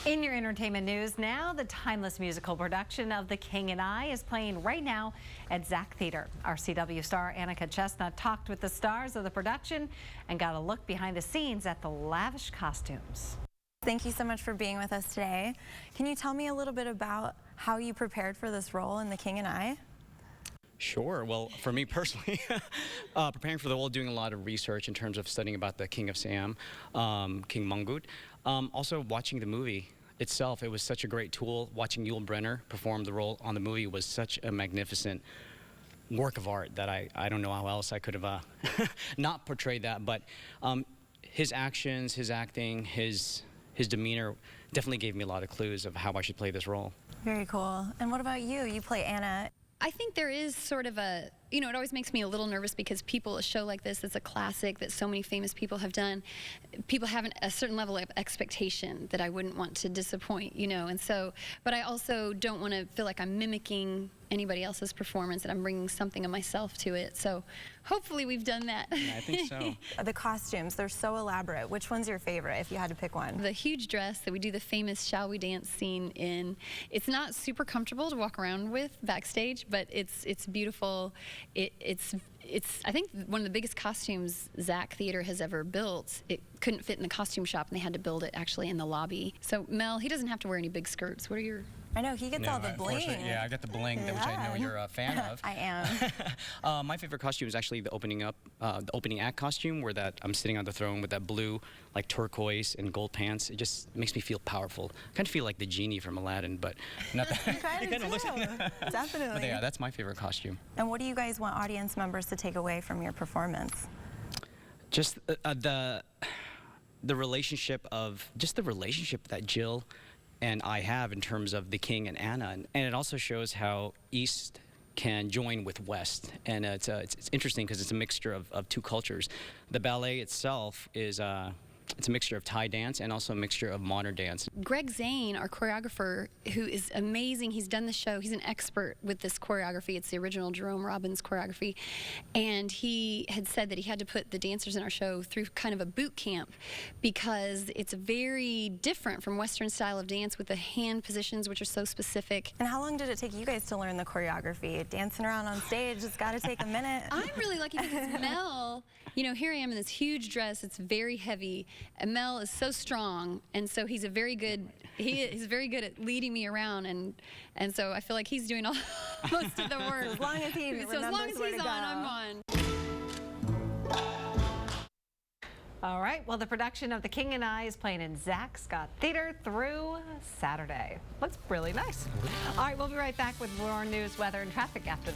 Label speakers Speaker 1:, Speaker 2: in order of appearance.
Speaker 1: In your entertainment news now, the timeless musical production of The King and I is playing right now at Zach Theater. Our CW star Annika Chestnut talked with the stars of the production and got a look behind the scenes at the lavish costumes.
Speaker 2: Thank you so much for being with us today. Can you tell me a little bit about how you prepared for this role in The King and I?
Speaker 3: Sure. Well, for me personally, preparing for the role, doing a lot of research in terms of studying about the King of Siam, King Mongkut. Also watching the movie itself, it was such a great tool. Watching Yul Brynner perform the role on the movie was such a magnificent work of art that I don't know how else I could have not portrayed that. But his actions, his acting, his demeanor definitely gave me a lot of clues of how I should play this role.
Speaker 2: Very cool. And what about you? You play Anna.
Speaker 4: I think there is sort of a, it always makes me a little nervous because a show like this, that's a classic that so many famous people have done, people have a certain level of expectation that I wouldn't want to disappoint, and so, but I also don't want to feel like I'm mimicking anybody else's performance, and I'm bringing something of myself to it. So hopefully we've done that.
Speaker 3: Yeah, I think so.
Speaker 2: The costumes, they're so elaborate. Which one's your favorite if you had to pick one?
Speaker 4: The huge dress that we do the famous Shall We Dance scene in, it's not super comfortable to walk around with backstage, but it's beautiful. It's I think one of the biggest costumes Zach Theater has ever built. It couldn't fit in the costume shop, and they had to build it actually in the lobby. So Mel, he doesn't have to wear any big skirts. What are your?
Speaker 2: I know, he gets all the bling.
Speaker 3: Yeah, I got the bling, which I know you're a fan of.
Speaker 2: I
Speaker 3: am. My favorite costume is actually the opening act costume, where I'm sitting on the throne with that blue, like turquoise and gold pants. It just makes me feel powerful. I kind of feel like the genie from Aladdin, but not that.
Speaker 2: You kind of do. Definitely.
Speaker 3: But yeah, that's my favorite costume.
Speaker 2: And what do you guys want audience members to take away from your performance?
Speaker 3: Just the relationship that Jill and I have in terms of the King and Anna, and it also shows how East can join with West, and it's interesting because it's a mixture of two cultures. The ballet itself is it's a mixture of Thai dance and also a mixture of modern dance.
Speaker 4: Greg Zane, our choreographer, who is amazing, he's done the show, he's an expert with this choreography. It's the original Jerome Robbins choreography. And he had said that he had to put the dancers in our show through kind of a boot camp because it's very different from Western style of dance with the hand positions, which are so specific.
Speaker 2: And how long did it take you guys to learn the choreography? Dancing around on stage, it's got to take a minute.
Speaker 4: I'm really lucky because Mel, here I am in this huge dress, it's very heavy. And Mel is so strong, and so he's very good at leading me around, and so I feel like he's doing most of the work.
Speaker 2: As long as he
Speaker 4: so as long as he's on, I'm on.
Speaker 1: All right, well, the production of The King and I is playing in Zach Scott Theater through Saturday. Looks really nice. All right, we'll be right back with more news, weather, and traffic after the